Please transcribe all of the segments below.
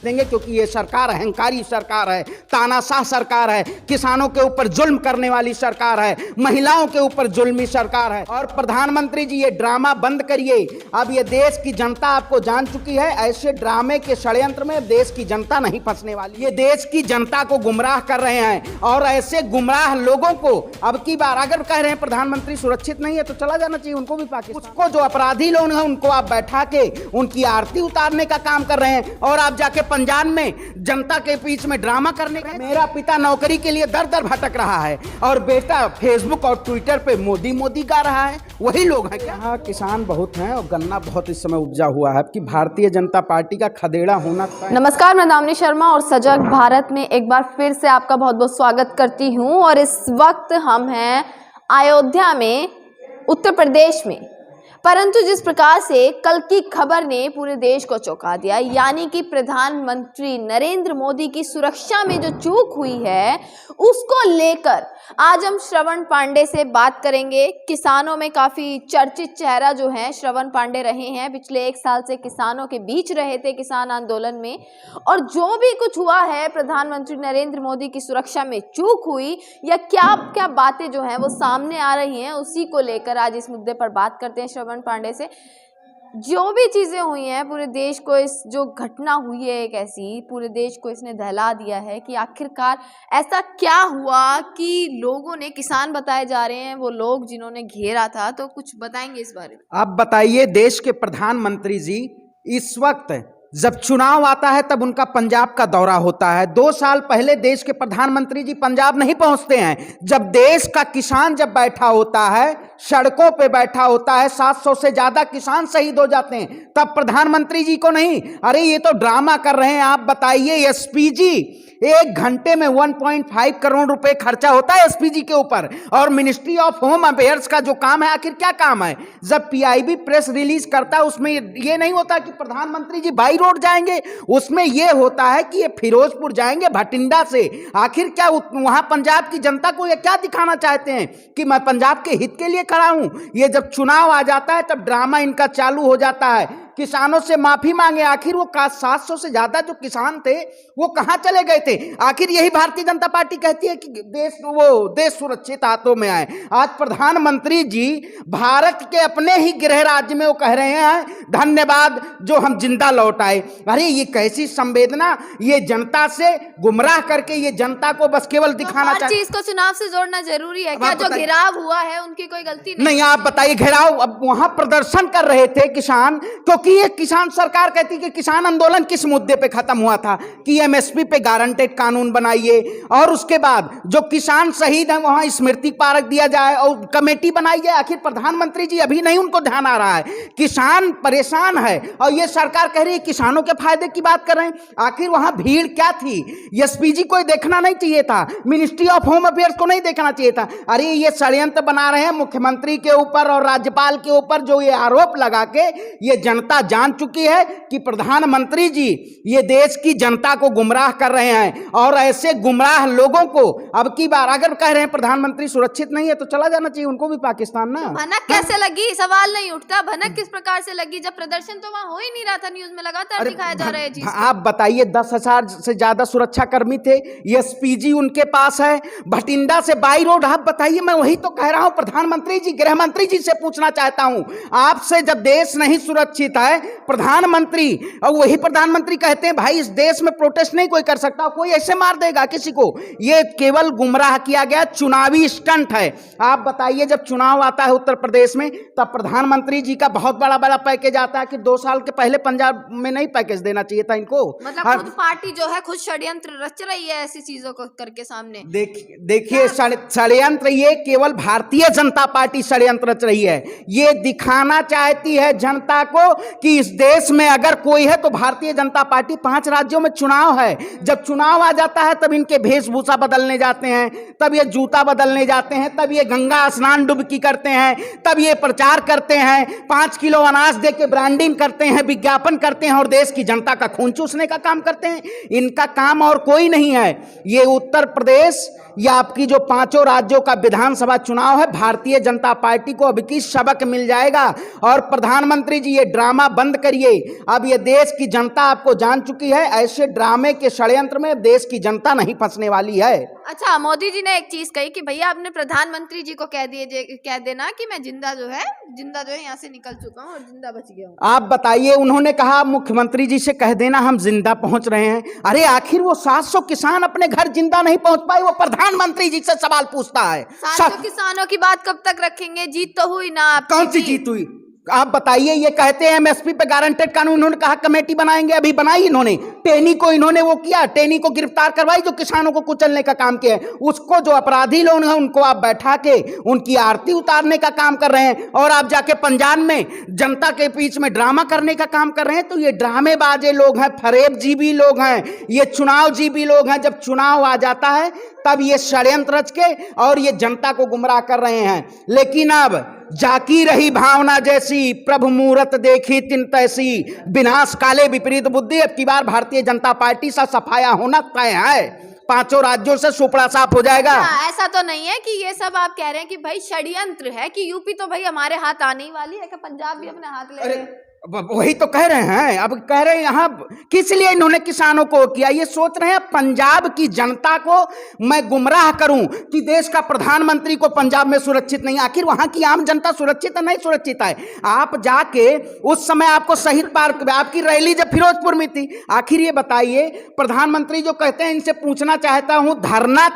देंगे, क्योंकि ये सरकार अहंकारी सरकार है, तानाशाह सरकार है, किसानों के ऊपर जुल्म करने वाली सरकार है, महिलाओं के ऊपर जुल्मी सरकार है। और प्रधानमंत्री जी, ये ड्रामा बंद करिए। अब ये देश की जनता आपको जान चुकी है। ऐसे ड्रामे के षड्यंत्र में देश की जनता नहीं फंसने वाली। ये देश की जनता को गुमराह कर रहे हैं, और ऐसे गुमराह लोगों को अब की बार अगर कह रहे हैं प्रधानमंत्री सुरक्षित नहीं है तो चला जाना चाहिए उनको भी पाकिस्तान। उसको जो अपराधी लोग हैं उनको आप बैठा के उनकी आरती उतारने का काम कर रहे हैं, और आप जाके पंजाब में जनता के बीच में ड्रामा करने का। मेरा पिता नौकरी के लिए दर दर भटक रहा है, और बेटा फेसबुक और ट्विटर पे मोदी मोदी गा रहा है। वही लोग हैं क्या? हाँ, किसान बहुत हैं और गन्ना बहुत इस समय उपजा हुआ है कि भारतीय जनता पार्टी का खदेड़ा होना। नमस्कार, मैं दामिनी शर्मा और सजग भारत में एक बार फिर से आपका बहुत बहुत स्वागत करती हूं। और इस वक्त हम हैं अयोध्या में, उत्तर प्रदेश में। परंतु जिस प्रकार से कल की खबर ने पूरे देश को चौंका दिया, यानी कि प्रधानमंत्री नरेंद्र मोदी की सुरक्षा में जो चूक हुई है उसको लेकर आज हम श्रवण पांडे से बात करेंगे। किसानों में काफी चर्चित चेहरा जो है श्रवण पांडे रहे हैं, पिछले 1 साल से किसानों के बीच रहे थे किसान आंदोलन में। और जो भी कुछ हुआ है, प्रधानमंत्री नरेंद्र मोदी की सुरक्षा में चूक हुई या क्या क्या बातें जो हैं वो सामने आ रही हैं, उसी को लेकर आज इस मुद्दे पर बात करते हैं श्रवण पांडे से। जो भी चीजें हुई हैं, पूरे देश को इस जो घटना हुई है एक ऐसी, पूरे देश को इसने दहला दिया है कि आखिरकार ऐसा क्या हुआ कि लोगों ने, किसान बताए जा रहे हैं वो लोग जिन्होंने घेरा था, तो कुछ बताएंगे इस बारे में। आप बताइए, देश के प्रधानमंत्री जी इस वक्त जब चुनाव आता है तब उनका पंजाब का दौरा होता है। 2 साल पहले देश के प्रधानमंत्री जी पंजाब नहीं पहुंचते हैं। जब देश का किसान जब बैठा होता है, सड़कों पे बैठा होता है, 700 से ज्यादा किसान शहीद हो जाते हैं, तब प्रधानमंत्री जी को नहीं। अरे ये तो ड्रामा कर रहे हैं। आप बताइए, एसपीजी 1 घंटे में 1.5 करोड़ रुपए खर्चा होता है एसपीजी के ऊपर। और मिनिस्ट्री ऑफ होम अफेयर्स का जो काम है, आखिर क्या काम है? जब पीआईबी प्रेस रिलीज करता है उसमें ये नहीं होता कि प्रधानमंत्री जी बाई रोड जाएंगे, उसमें ये होता है कि ये फिरोजपुर जाएंगे भटिंडा से। आखिर क्या वहां पंजाब की जनता को ये क्या दिखाना चाहते हैं कि मैं पंजाब के हित के लिए खड़ा हूं? ये जब चुनाव आ जाता है तब ड्रामा इनका चालू हो जाता है। किसानों से माफी मांगे। आखिर वो 700 से ज्यादा जो किसान थे वो कहां चले गए थे? आखिर यही भारतीय जनता पार्टी कहती है कि देश सुरक्षित हाथों में आए। आज प्रधानमंत्री जी भारत के अपने ही गृह राज्य में वो कह रहे हैं धन्यवाद जो हम जिंदा लौट आए। अरे ये कैसी संवेदना! ये जनता से गुमराह करके ये जनता को बस केवल दिखाना चाहिए। चीज को चुनाव से जोड़ना जरूरी है क्या? जो घेराव हुआ है उनकी कोई गलती नहीं। आप बताइए, घेराव, अब वहां प्रदर्शन कर रहे थे किसान, क्योंकि ये किसान सरकार कहती कि किसान आंदोलन किस मुद्दे पे खत्म हुआ था कि एमएसपी पे गारंटेड कानून बनाइए, और उसके बाद जो किसान शहीद हैं वहां स्मृति पार्क दिया जाए और कमेटी बनाई जाए। आखिर प्रधानमंत्री जी अभी नहीं उनको ध्यान आ रहा है। किसान परेशान है और ये सरकार कह रही है किसानों के फायदे की बात कर रहे हैं। आखिर वहां भीड़ क्या थी? एसपीजी को देखना नहीं चाहिए था, मिनिस्ट्री ऑफ होम अफेयर्स को नहीं देखना चाहिए था। अरे ये षड्यंत्र बना रहे हैं मुख्यमंत्री के ऊपर और राज्यपाल के ऊपर, जो ये आरोप लगा के ये जनता जान चुकी है कि प्रधानमंत्री जी ये देश की जनता को गुमराह कर रहे हैं। और ऐसे गुमराह लोगों को अब की बार अगर कह रहे हैं प्रधानमंत्री सुरक्षित नहीं है तो चला जाना चाहिए उनको भी पाकिस्तान ना। भनक कैसे लगी? सवाल नहीं उठता। भनक किस प्रकार से लगी जब प्रदर्शन तो वहां हो ही नहीं रहा था? न्यूज में लगातार दिखाया जा रहा है। चीज आप बताइए, 10,000 से ज्यादा सुरक्षा कर्मी थे, एसपीजी उनके पास है, भटिंडा से बाई रोड। आप बताइए, मैं वही तो कह रहा हूं, प्रधानमंत्री जी, गृह मंत्री जी से पूछना चाहता हूं आपसे, जब देश नहीं सुरक्षित है, प्रधानमंत्री, और वही प्रधानमंत्री कहते हैं भाई इस देश में प्रोटेस्ट नहीं कोई कर सकता, कोई ऐसे मार देगा किसी को। ये केवल गुमराह किया गया चुनावी स्टंट है। आप बताइए, जब चुनाव आता है उत्तर प्रदेश में तब प्रधानमंत्री जी का बहुत बड़ा बड़ा पैकेज आता है कि 2 साल के पहले पंजाब में नहीं पैकेज देना चाहिए था इनको। मतलब खुद पार्टी जो है खुद षड्यंत्र रच रही है ऐसी चीजों को करके सामने। देखिए, षड्यंत्र ये केवल भारतीय जनता पार्टी षड्यंत्र रच रही है। ये दिखाना चाहती है जनता को कि इस देश में अगर कोई है तो भारतीय जनता पार्टी। 5 राज्यों में चुनाव है, जब चुनाव आ जाता है तब इनके वेशभूषा बदलने जाते हैं, तब ये जूता बदलने जाते हैं, तब ये गंगा स्नान डुबकी करते हैं, तब ये प्रचार करते हैं, 5 किलो अनाज दे के ब्रांडिंग करते हैं, विज्ञापन करते हैं और देश की जनता का खून चूसने का काम करते हैं। इनका काम और कोई नहीं है। ये उत्तर प्रदेश या आपकी जो 5 राज्यों का विधानसभा चुनाव है, भारतीय जनता पार्टी को अब की सबक मिल जाएगा। और प्रधानमंत्री जी ये ड्रामा बंद करिए। अब ये देश की जनता आपको जान चुकी है, ऐसे ड्रामे के षड्यंत्र में देश की जनता नहीं फंसने वाली है। अच्छा, मोदी जी ने एक चीज कही कि भैया आपने प्रधानमंत्री जी को कह देना कि मैं जिंदा जो है यहाँ से निकल चुका हूँ और जिंदा बच गया हूँ। आप बताइए, उन्होंने कहा मुख्यमंत्री जी से कह देना हम जिंदा पहुंच रहे हैं। अरे आखिर वो 700 किसान अपने घर जिंदा नहीं पहुंच पाए, वो प्रधानमंत्री जी से सवाल पूछता है। 700 किसानों की बात कब तक रखेंगे? जीत तो हुई ना आपकी। कौन सी जीत हुई? आप बताइए। ये कहते हैं एमएसपी पे गारंटेड कानून, उन्होंने कहा कमेटी बनाएंगे, अभी बनाई इन्होंने। टेनी को इन्होंने वो किया, टेनी को गिरफ्तार करवाई जो किसानों को कुचलने का काम किया है। उसको जो अपराधी लोग हैं उनको आप बैठा के उनकी आरती उतारने का काम कर रहे हैं, और आप जाके पंजाब में जनता के बीच में ड्रामा करने का काम कर रहे हैं। तो ये ड्रामेबाजे लोग हैं, फरेबजीबी लोग हैं, ये चुनावजीबी लोग हैं। जब चुनाव आ जाता है तब ये षड्यंत्र रच के और ये जनता को गुमराह कर रहे हैं। लेकिन अब जाकी रही भावना जैसी, प्रभु मूरत देखी तिन तैसी, विनाश काले विपरीत बुद्धि। अब की बार भारतीय जनता पार्टी सा सफाया होना तय है। 5 राज्यों से सुपड़ा साफ हो जाएगा। ऐसा तो नहीं है कि ये सब आप कह रहे हैं कि भाई षड्यंत्र है, कि यूपी तो भाई हमारे हाथ आने ही वाली है, कि पंजाब भी अपने हाथ ले रहे हैं। वही तो कह रहे हैं। अब कह रहे हैं यहाँ किस लिए इन्होंने किसानों को किया, ये सोच रहे हैं पंजाब की जनता को मैं गुमराह करूं कि देश का प्रधानमंत्री को पंजाब में सुरक्षित नहीं। आखिर वहां की आम जनता सुरक्षित है नहीं सुरक्षित है? आप जाके उस समय आपको शहीद पार्क, आपकी रैली जब फिरोजपुर में थी, आखिर ये बताइए प्रधानमंत्री जो कहते हैं, इनसे पूछना चाहता हूं धरना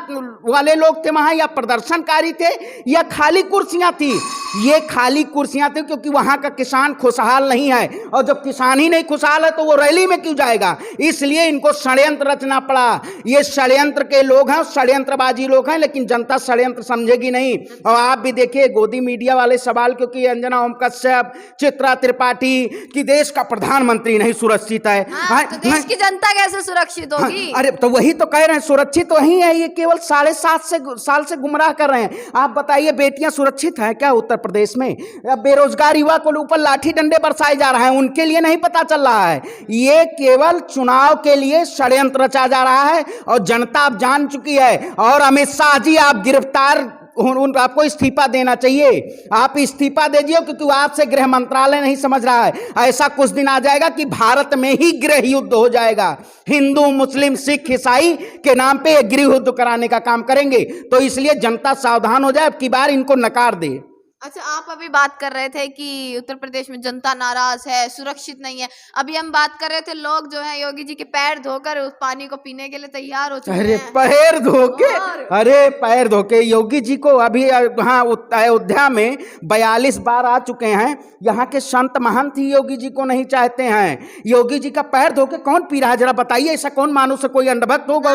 वाले लोग थे वहां या प्रदर्शनकारी थे या खाली कुर्सियां थी? ये खाली कुर्सियां थी, क्योंकि वहां का किसान खुशहाल नहीं है। और जब किसान ही नहीं खुशहाल है तो वो रैली में क्यों जाएगा? इसलिए इनको षड्यंत्र रचना पड़ा। ये षड्यंत्र के लोग हैं, षड्यंत्रबाजी लोग हैं, लेकिन जनता षड्यंत्र समझेगी नहीं। और आप भी देखिए गोदी मीडिया वाले सवाल, क्योंकि अंजना ओम कश्यप, चित्रा त्रिपाठी कि देश का प्रधानमंत्री नहीं सुरक्षित है। तो देश की जनता कैसे सुरक्षित होगी? अरे तो वही तो कह रहे हैं, सुरक्षित वही है। ये केवल 7.5 साल से गुमराह कर रहे हैं। आप बताइए बेटियां सुरक्षित हैं क्या उत्तर प्रदेश में? बेरोजगार युवा को ऊपर लाठी डंडे बरसाए जा रहा है, उनके लिए नहीं पता चल रहा है। ये केवल चुनाव के लिए षड्यंत्र रचा जा रहा है और जनता अब जान चुकी है। और अमित शाह जी आप गिरफ्तार, आपको इस्तीफा देना चाहिए। आप इस्तीफा दीजिए, क्योंकि आपसे गृह मंत्रालय नहीं समझ रहा है। ऐसा कुछ दिन आ जाएगा कि भारत में ही गृह युद्ध हो जाएगा। हिंदू मुस्लिम सिख ईसाई के नाम पे गृह युद्ध कराने का काम करेंगे। तो इसलिए जनता सावधान हो जाए, अब की बार इनको नकार दे। अच्छा, आप अभी बात कर रहे थे कि उत्तर प्रदेश में जनता नाराज है, सुरक्षित नहीं है। अभी हम बात कर रहे थे लोग जो है योगी जी के पैर धोकर उस पानी को पीने के लिए तैयार हो चुके हैं। अरे पैर धोके, अरे पैर धोके योगी जी को अभी हाँ अयोध्या में 42 बार आ चुके हैं। यहाँ के संत महंत ही योगी जी को नहीं चाहते हैं। योगी जी का पैर धोके कौन पी रहा है? जरा बताइए, ऐसा कौन मानुष कोई अंधभक्त होगा?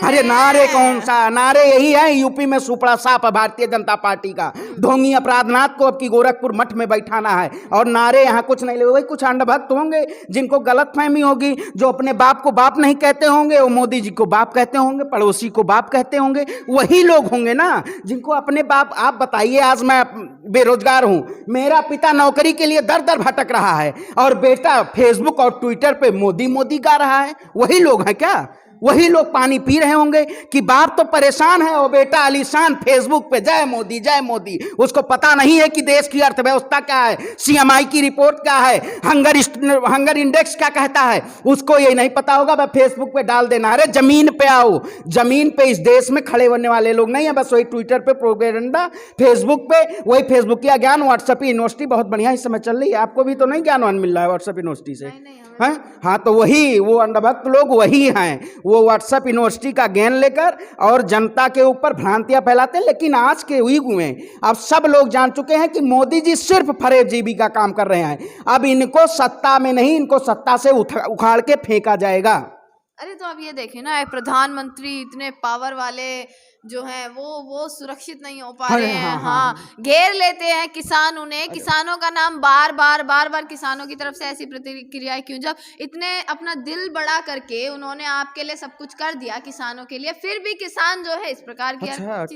अरे नारे कौन सा नारे? यही है यूपी में सुपड़ा साफ है भारतीय जनता पार्टी का। ढोंगी अपराध नाथ को अब की गोरखपुर मठ में बैठाना है और नारे यहाँ कुछ नहीं ले। वही कुछ अंधभक्त होंगे जिनको गलतफहमी होगी, जो अपने बाप को बाप नहीं कहते होंगे, वो मोदी जी को बाप कहते होंगे, पड़ोसी को बाप कहते होंगे। वही लोग होंगे ना जिनको अपने बाप। आप बताइए, आज मैं बेरोजगार हूं, मेरा पिता नौकरी के लिए दर दर भटक रहा है और बेटा फेसबुक और ट्विटर पे मोदी मोदी गा रहा है। वही लोग हैं क्या? वही लोग पानी पी रहे होंगे कि बाप तो परेशान है और बेटा आलीशान फेसबुक पे जय मोदी जय मोदी। उसको पता नहीं है कि देश की अर्थव्यवस्था क्या है, सीएमआई की रिपोर्ट क्या है, हंगर इंडेक्स क्या कहता है, उसको ये नहीं पता होगा। वह फेसबुक पे डाल देना। अरे जमीन पे आओ, जमीन पे इस देश में खड़े होने वाले लोग नहीं है। बस वही ट्विटर पे प्रोपेगेंडा, फेसबुक पे वही फेसबुक का ज्ञान। व्हाट्सएप यूनिवर्सिटी बहुत बढ़िया इस समय चल रही है, आपको भी तो नहीं ज्ञान मिल रहा है व्हाट्सएप यूनिवर्सिटी से? हैं? हाँ, तो वही वो अंधभक्त लोग वही हैं, वो व्हाट्सएप यूनिवर्सिटी का ज्ञान लेकर और जनता के ऊपर भ्रांतियां फैलाते हैं। लेकिन आज के युग में अब सब लोग जान चुके हैं कि मोदी जी सिर्फ फरेबजीबी का काम कर रहे हैं। अब इनको सत्ता में नहीं, इनको सत्ता से उखाड़ के फेंका जाएगा। अरे तो अब ये देखिए ना, एक प्रधानमंत्री इतने पावर वाले जो हैं वो सुरक्षित नहीं हो पा रहे हैं। हाँ, घेर लेते हैं किसान उन्हें, किसानों का नाम बार बार किसानों की तरफ से ऐसी प्रतिक्रियाएं क्यों? जब इतने अपना दिल बड़ा करके उन्होंने आपके लिए सब कुछ कर दिया किसानों के लिए, फिर भी किसान जो है इस प्रकार की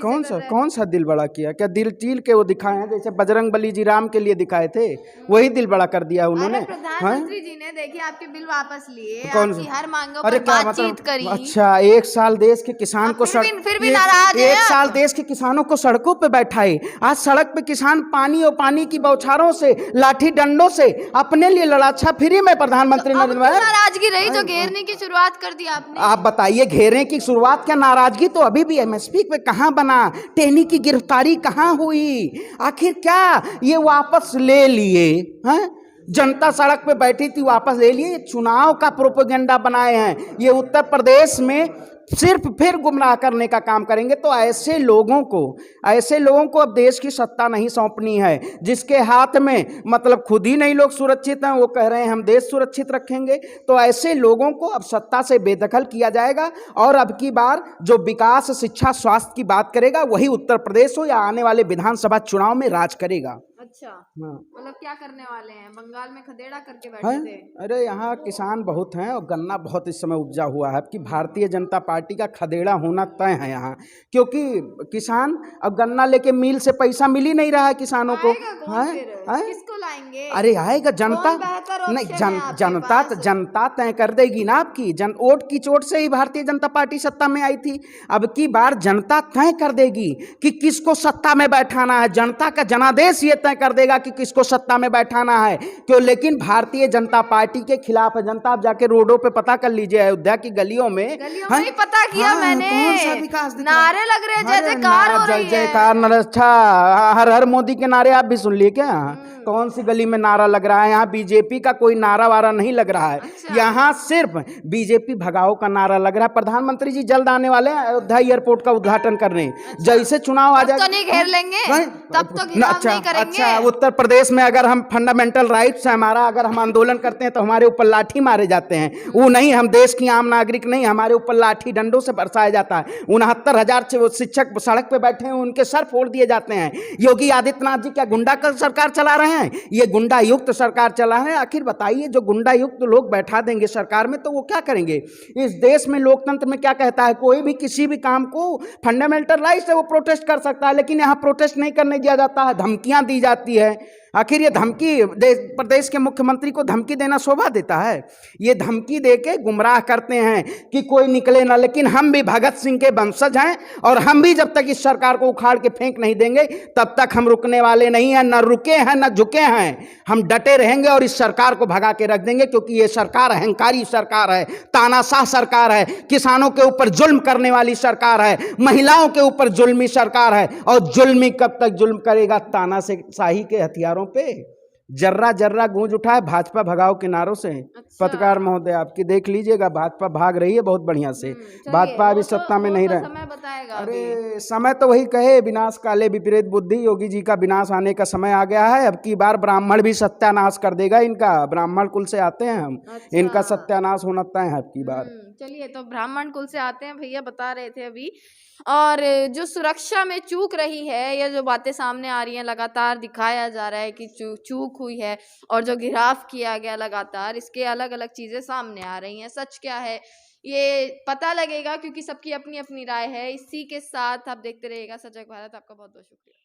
कौन सा दिल बड़ा किया? क्या दिल चील के वो दिखाए हैं जैसे बजरंग बली जी राम के लिए दिखाए थे, वही दिल बड़ा कर दिया उन्होंने? प्रधानमंत्री जी ने देखिए आपके बिल वापस लिए, कौन आपकी हर मांगों पर बातचीत करी। अच्छा, 1 साल देश के किसान को फिर भी नाराज नाराज हैं एक आप? साल देश के किसानों को सड़कों पे बैठाए, आज सड़क पे किसान पानी और पानी की बौछारों से, लाठी डंडों से अपने लिए लड़ा। अच्छा फ्री में प्रधानमंत्री अब नरेंद्र क्यों मोदी। नाराजगी रही जो घेरने की शुरुआत कर दी आपने? आप बताइए, घेरने की शुरुआत क्या, नाराजगी तो अभी भी एमएसपी पे कहां बना, टेहनी की गिरफ्तारी कहां हुई, आखिर क्या ये वापस ले लिए हैं? जनता सड़क पे बैठी थी, वापस ले लिए। चुनाव का प्रोपेगेंडा बनाए हैं, ये उत्तर प्रदेश में सिर्फ फिर गुमराह करने का काम करेंगे। तो ऐसे लोगों को अब देश की सत्ता नहीं सौंपनी है, जिसके हाथ में मतलब खुद ही नहीं लोग सुरक्षित हैं, वो कह रहे हैं हम देश सुरक्षित रखेंगे। तो ऐसे लोगों को अब सत्ता से बेदखल किया जाएगा, और अब की बार जो विकास, शिक्षा, स्वास्थ्य की बात करेगा वही उत्तर प्रदेश हो या आने वाले विधानसभा चुनाव में राज करेगा। अच्छा, हाँ। मतलब क्या करने वाले हैं? बंगाल में खदेड़ा करके बैठे हैं? थे। अरे यहाँ किसान बहुत हैं और गन्ना बहुत इस समय उपजा हुआ है कि भारतीय जनता पार्टी का खदेड़ा होना तय है यहाँ, क्योंकि किसान अब गन्ना लेके मिल से पैसा मिल ही नहीं रहा है किसानों को। आएगा कौन हैं? फिर? हैं? किसको लाएंगे? अरे आएगा जनता। कौन बेहतर नहीं, ऑप्शन है आपके जनता पास? जनता तय कर देगी ना आपकी। वोट की चोट से ही भारतीय जनता पार्टी सत्ता में आई थी। अब की बार जनता तय कर देगी कि किसको सत्ता में बैठाना है। जनता का जनादेश ये तय कर देगा कि किसको सत्ता में बैठाना है, क्यों। लेकिन भारतीय जनता पार्टी के खिलाफ है जनता। आप जाके रोडों पे पता कर लीजिए, अयोध्या की गलियों में ही पता किया मैंने। कौन सा विकास दिख रहा है? नारे लग रहे हैं, जय अरे जयकार हो जय रही है। जयकार। अच्छा, हर हर मोदी के नारे आप भी सुन लिए क्या? कौन सी गली में नारा लग रहा है? यहाँ बीजेपी का कोई नारा वारा नहीं लग रहा है। अच्छा। यहाँ सिर्फ बीजेपी भगाओ का नारा लग रहा है। प्रधानमंत्री जी जल्द आने वाले हैं अयोध्या एयरपोर्ट का उद्घाटन करने। जैसे चुनाव आ तब जाए तो नहीं घेर लेंगे, तब तो घेराव अच्छा, नहीं करेंगे। अच्छा, उत्तर प्रदेश में अगर हम फंडामेंटल राइट्स है हमारा, अगर हम आंदोलन करते हैं तो हमारे ऊपर लाठी मारे जाते हैं। वो नहीं, हम देश की आम नागरिक नहीं, हमारे ऊपर लाठी डंडों से बरसाया जाता है। 69,000 शिक्षक सड़क पे बैठे हैं, उनके सर फोड़ दिए जाते हैं। योगी आदित्यनाथ जी क्या गुंडा का सरकार चला रहे हैं? ये गुंडा युक्त सरकार चला है। आखिर बताइए, जो गुंडा युक्त लोग बैठा देंगे सरकार में तो वो क्या करेंगे? इस देश में लोकतंत्र में क्या कहता है, कोई भी किसी भी काम को फंडामेंटल राइट से वो प्रोटेस्ट कर सकता है, लेकिन यहाँ प्रोटेस्ट नहीं करने दिया जाता है, धमकियां दी जाती है। आखिर ये धमकी प्रदेश के मुख्यमंत्री को धमकी देना शोभा देता है? ये धमकी देके गुमराह करते हैं कि कोई निकले ना। लेकिन हम भी भगत सिंह के वंशज हैं, और हम भी जब तक इस सरकार को उखाड़ के फेंक नहीं देंगे तब तक हम रुकने वाले नहीं हैं। न रुके हैं न झुके हैं, हम डटे रहेंगे और इस सरकार को भगा के रख देंगे। क्योंकि ये सरकार अहंकारी सरकार है, तानाशाह सरकार है, किसानों के ऊपर जुल्म करने वाली सरकार है, महिलाओं के ऊपर जुल्मी सरकार है। और जुल्मी कब तक जुल्म करेगा? तानाशाही के हथियारों पे जर्रा जर्रा गूंज उठा है भाजपा भगाओ किनारों से। अच्छा। पत्रकार महोदय आपकी देख लीजिएगा, भाजपा भाग रही है बहुत बढ़िया से। भाजपा अभी सत्ता में नहीं रहे। समय बताएगा। अरे समय तो वही कहे, विनाश काले विपरीत बुद्धि, योगी जी का विनाश आने का समय आ गया है। अब की बार ब्राह्मण भी सत्यानाश कर देगा इनका। ब्राह्मण कुल से आते हैं हम। अच्छा। इनका सत्यानाश होना तय है अब की बार। चलिए, तो ब्राह्मण कुल से आते हैं भैया बता रहे थे अभी। और जो सुरक्षा में चूक रही है, या जो बातें सामने आ रही हैं, लगातार दिखाया जा रहा है कि चूक हुई है, और जो घिराव किया गया लगातार, इसके अलग अलग चीजें सामने आ रही हैं। सच क्या है ये पता लगेगा, क्योंकि सबकी अपनी अपनी राय है। इसी के साथ आप देखते रहिएगा सजग भारत। आपका बहुत बहुत शुक्रिया।